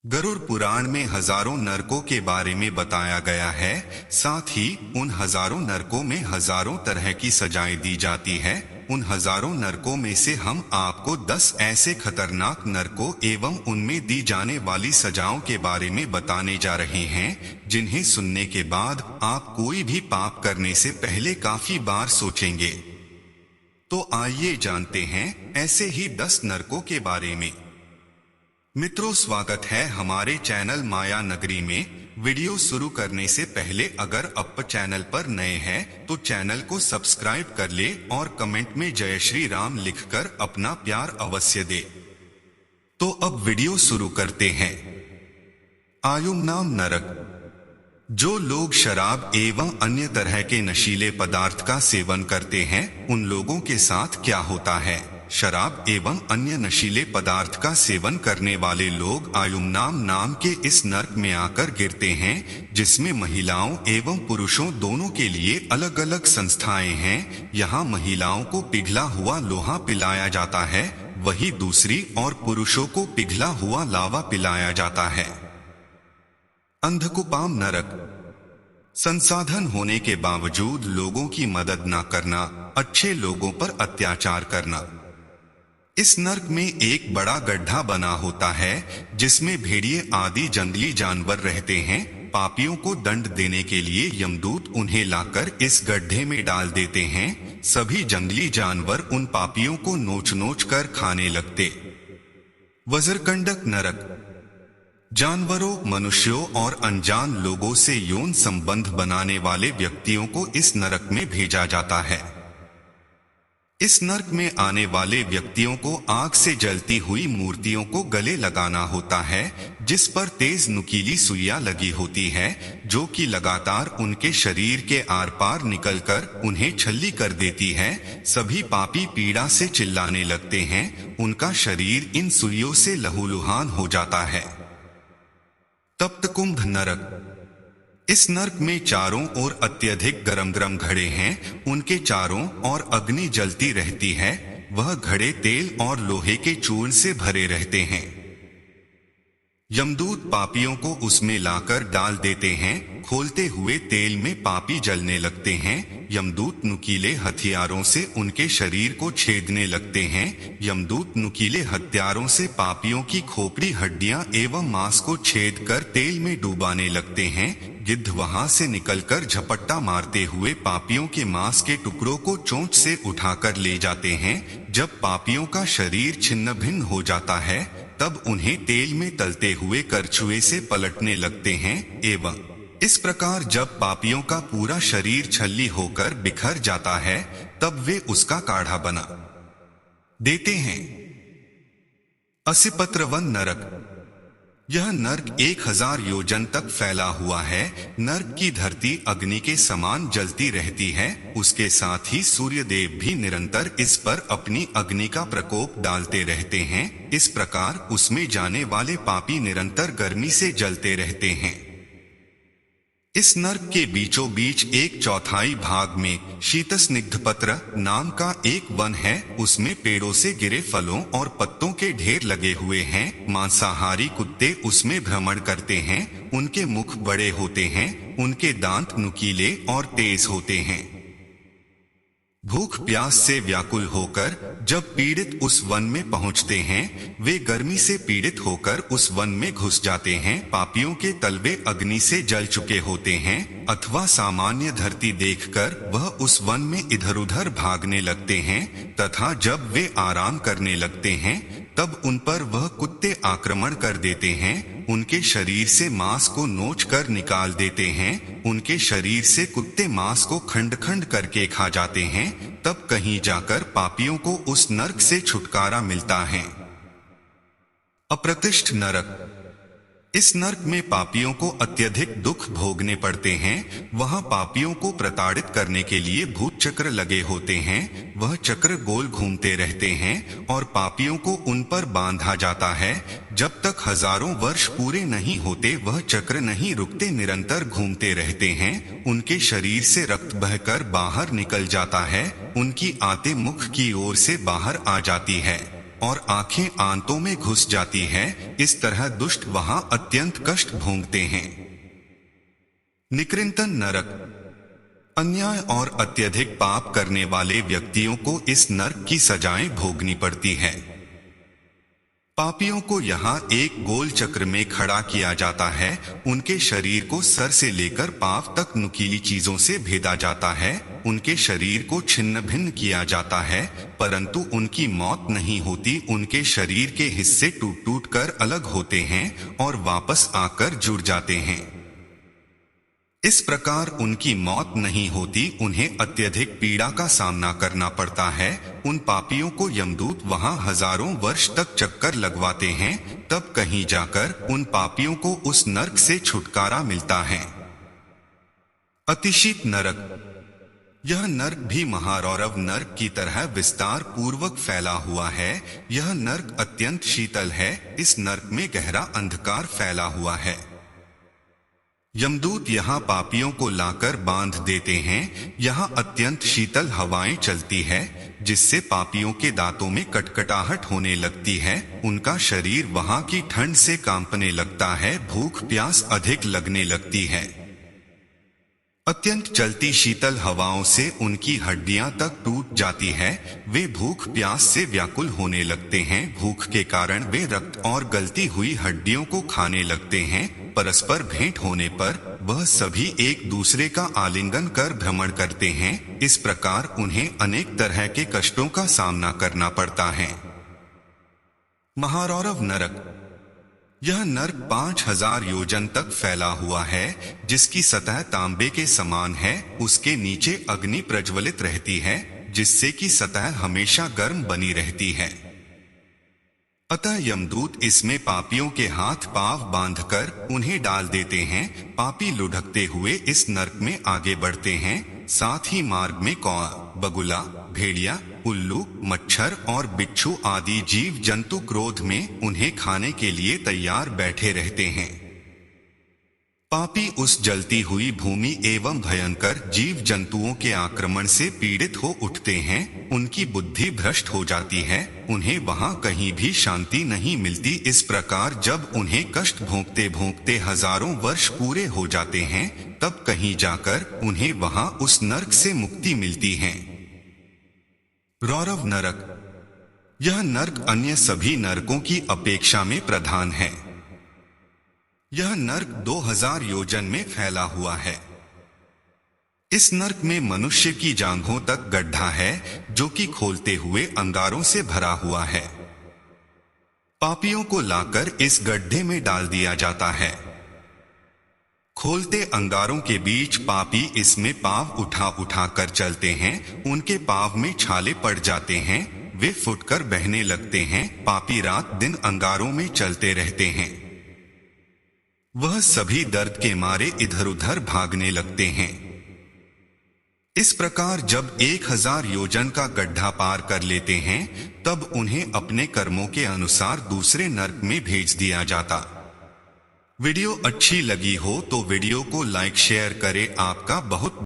गरुड़ पुराण में हजारों नरकों के बारे में बताया गया है। साथ ही उन हजारों नरकों में हजारों तरह की सजाएं दी जाती है। उन हजारों नरकों में से हम आपको 10 ऐसे खतरनाक नरकों एवं उनमें दी जाने वाली सजाओं के बारे में बताने जा रहे हैं, जिन्हें सुनने के बाद आप कोई भी पाप करने से पहले काफी बार सोचेंगे। तो आइए जानते हैं ऐसे ही 10 नरकों के बारे में। मित्रों, स्वागत है हमारे चैनल माया नगरी में। वीडियो शुरू करने से पहले अगर आप चैनल पर नए हैं तो चैनल को सब्सक्राइब कर ले और कमेंट में जय श्री राम लिखकर अपना प्यार अवश्य दे। तो अब वीडियो शुरू करते हैं। आयुम नाम नरक। जो लोग शराब एवं अन्य तरह के नशीले पदार्थ का सेवन करते हैं, उन लोगों के साथ क्या होता है। शराब एवं अन्य नशीले पदार्थ का सेवन करने वाले लोग आयुम्नाम नाम के इस नर्क में आकर गिरते हैं, जिसमें महिलाओं एवं पुरुषों दोनों के लिए अलग अलग संस्थाएं हैं। यहाँ महिलाओं को पिघला हुआ लोहा पिलाया जाता है, वही दूसरी और पुरुषों को पिघला हुआ लावा पिलाया जाता है। अंधकुपाम नरक। संसाधन होने के बावजूद लोगों की मदद न करना, अच्छे लोगों पर अत्याचार करना। इस नर्क में एक बड़ा गड्ढा बना होता है, जिसमें भेड़िए आदि जंगली जानवर रहते हैं। पापियों को दंड देने के लिए यमदूत उन्हें लाकर इस गड्ढे में डाल देते हैं। सभी जंगली जानवर उन पापियों को नोच नोच कर खाने लगते। वज्रकंडक नरक। जानवरों, मनुष्यों और अनजान लोगों से यौन संबंध बनाने वाले व्यक्तियों को इस नरक में भेजा जाता है। इस नर्क में आने वाले व्यक्तियों को आग से जलती हुई मूर्तियों को गले लगाना होता है, जिस पर तेज नुकीली सुइयां लगी होती है, जो कि लगातार उनके शरीर के आर पार निकलकर उन्हें छल्ली कर देती है। सभी पापी पीड़ा से चिल्लाने लगते हैं। उनका शरीर इन सुइयों से लहूलुहान हो जाता है। तप्त कुंभ नरक। इस नर्क में चारों ओर अत्यधिक गरम घड़े हैं। उनके चारों ओर अग्नि जलती रहती है। वह घड़े तेल और लोहे के चूर्ण से भरे रहते हैं। यमदूत पापियों को उसमें लाकर डाल देते हैं। खोलते हुए तेल में पापी जलने लगते हैं। यमदूत नुकीले हथियारों से उनके शरीर को छेदने लगते हैं। यमदूत नुकीले हथियारों से पापियों की खोपड़ी, हड्डियां एवं मांस को छेद कर तेल में डुबाने लगते हैं। गिद्ध वहां से निकलकर झपट्टा मारते हुए पापियों के मांस के टुकड़ों को चोंच से उठाकर ले जाते हैं। जब पापियों का शरीर छिन्न भिन्न हो जाता है, तब उन्हें तेल में तलते हुए करछुए से पलटने लगते हैं। एवं इस प्रकार जब पापियों का पूरा शरीर छल्ली होकर बिखर जाता है, तब वे उसका काढ़ा बना देते हैं। असिपत्रवन नरक। यह नर्क 1000 योजन तक फैला हुआ है। नर्क की धरती अग्नि के समान जलती रहती है। उसके साथ ही सूर्य देव भी निरंतर इस पर अपनी अग्नि का प्रकोप डालते रहते हैं। इस प्रकार उसमें जाने वाले पापी निरंतर गर्मी से जलते रहते हैं। इस नर्क के बीचों बीच 1/4 भाग में शीतस्निग्धपत्र नाम का एक वन है। उसमें पेड़ों से गिरे फलों और पत्तों के ढेर लगे हुए हैं। मांसाहारी कुत्ते उसमें भ्रमण करते हैं। उनके मुख बड़े होते हैं। उनके दांत नुकीले और तेज होते हैं। भूख प्यास से व्याकुल होकर जब पीड़ित उस वन में पहुंचते हैं, वे गर्मी से पीड़ित होकर उस वन में घुस जाते हैं। पापियों के तलवे अग्नि से जल चुके होते हैं, अथवा सामान्य धरती देखकर वह उस वन में इधर उधर भागने लगते हैं। तथा जब वे आराम करने लगते हैं, तब उन पर वह कुत्ते आक्रमण कर देते हैं। उनके शरीर से मांस को नोच कर निकाल देते हैं। उनके शरीर से कुत्ते मांस को खंड खंड करके खा जाते हैं। तब कहीं जाकर पापियों को उस नर्क से छुटकारा मिलता है। अप्रतिष्ठ नरक। इस नर्क में पापियों को अत्यधिक दुख भोगने पड़ते हैं। वहां पापियों को प्रताड़ित करने के लिए भूत चक्र लगे होते हैं। वह चक्र गोल घूमते रहते हैं और पापियों को उन पर बांधा जाता है। जब तक हजारों वर्ष पूरे नहीं होते, वह चक्र नहीं रुकते, निरंतर घूमते रहते हैं। उनके शरीर से रक्त बहकर बाहर निकल जाता है। उनकी आंतें मुख की ओर से बाहर आ जाती है और आंखें आंतों में घुस जाती हैं। इस तरह दुष्ट वहां अत्यंत कष्ट भोगते हैं। निकृंतन नरक। अन्याय और अत्यधिक पाप करने वाले व्यक्तियों को इस नरक की सजाएं भोगनी पड़ती है। पापियों को यहाँ एक गोल चक्र में खड़ा किया जाता है। उनके शरीर को सर से लेकर पांव तक नुकीली चीजों से भेदा जाता है। उनके शरीर को छिन्न भिन्न किया जाता है, परंतु उनकी मौत नहीं होती। उनके शरीर के हिस्से टूट टूट कर अलग होते हैं और वापस आकर जुड़ जाते हैं। इस प्रकार उनकी मौत नहीं होती, उन्हें अत्यधिक पीड़ा का सामना करना पड़ता है। उन पापियों को यमदूत वहां हजारों वर्ष तक चक्कर लगवाते हैं, तब कहीं जाकर उन पापियों को उस नरक से छुटकारा मिलता है। अतिशीत नरक। यह नरक भी महारौरव नरक की तरह विस्तार पूर्वक फैला हुआ है। यह नरक अत्यंत शीतल है। इस नरक में गहरा अंधकार फैला हुआ है। यमदूत यहाँ पापियों को लाकर बांध देते हैं। यहाँ अत्यंत शीतल हवाएं चलती है, जिससे पापियों के दांतों में कटकटाहट होने लगती है। उनका शरीर वहाँ की ठंड से कांपने लगता है। भूख प्यास अधिक लगने लगती है। अत्यंत चलती शीतल हवाओं से उनकी हड्डियां तक टूट जाती है। वे भूख प्यास से व्याकुल होने लगते हैं। भूख के कारण वे रक्त और गलती हुई हड्डियों को खाने लगते हैं। परस्पर भेंट होने पर वह सभी एक दूसरे का आलिंगन कर भ्रमण करते हैं। इस प्रकार उन्हें अनेक तरह के कष्टों का सामना करना पड़ता है। महारौरव नरक। यह नरक 5000 योजन तक फैला हुआ है, जिसकी सतह तांबे के समान है। उसके नीचे अग्नि प्रज्वलित रहती है, जिससे कि सतह हमेशा गर्म बनी रहती है। अतः यमदूत इसमें पापियों के हाथ पांव बांधकर उन्हें डाल देते हैं। पापी लुढ़कते हुए इस नरक में आगे बढ़ते हैं। साथ ही मार्ग में कौआ, बगुला, भेड़िया, उल्लू, मच्छर और बिच्छू आदि जीव जंतु क्रोध में उन्हें खाने के लिए तैयार बैठे रहते हैं। पापी उस जलती हुई भूमि एवं भयंकर जीव जंतुओं के आक्रमण से पीड़ित हो उठते हैं। उनकी बुद्धि भ्रष्ट हो जाती है। उन्हें वहां कहीं भी शांति नहीं मिलती। इस प्रकार जब उन्हें कष्ट भोगते भोगते हजारों वर्ष पूरे हो जाते हैं, तब कहीं जाकर उन्हें वहां उस नरक से मुक्ति मिलती है। रौरव नरक। यह नरक अन्य सभी नरकों की अपेक्षा में प्रधान है। यह नरक 2000 योजन में फैला हुआ है। इस नरक में मनुष्य की जांघों तक गड्ढा है, जो कि खोलते हुए अंगारों से भरा हुआ है। पापियों को लाकर इस गड्ढे में डाल दिया जाता है। खोलते अंगारों के बीच पापी इसमें पांव उठा उठा कर चलते हैं। उनके पांव में छाले पड़ जाते हैं। वे फुटकर बहने लगते हैं। पापी रात दिन अंगारों में चलते रहते हैं। वह सभी दर्द के मारे इधर उधर भागने लगते हैं। इस प्रकार जब 1000 योजन का गड्ढा पार कर लेते हैं, तब उन्हें अपने कर्मों के अनुसार दूसरे नरक में भेज दिया जाता। वीडियो अच्छी लगी हो तो वीडियो को लाइक शेयर करें। आपका बहुत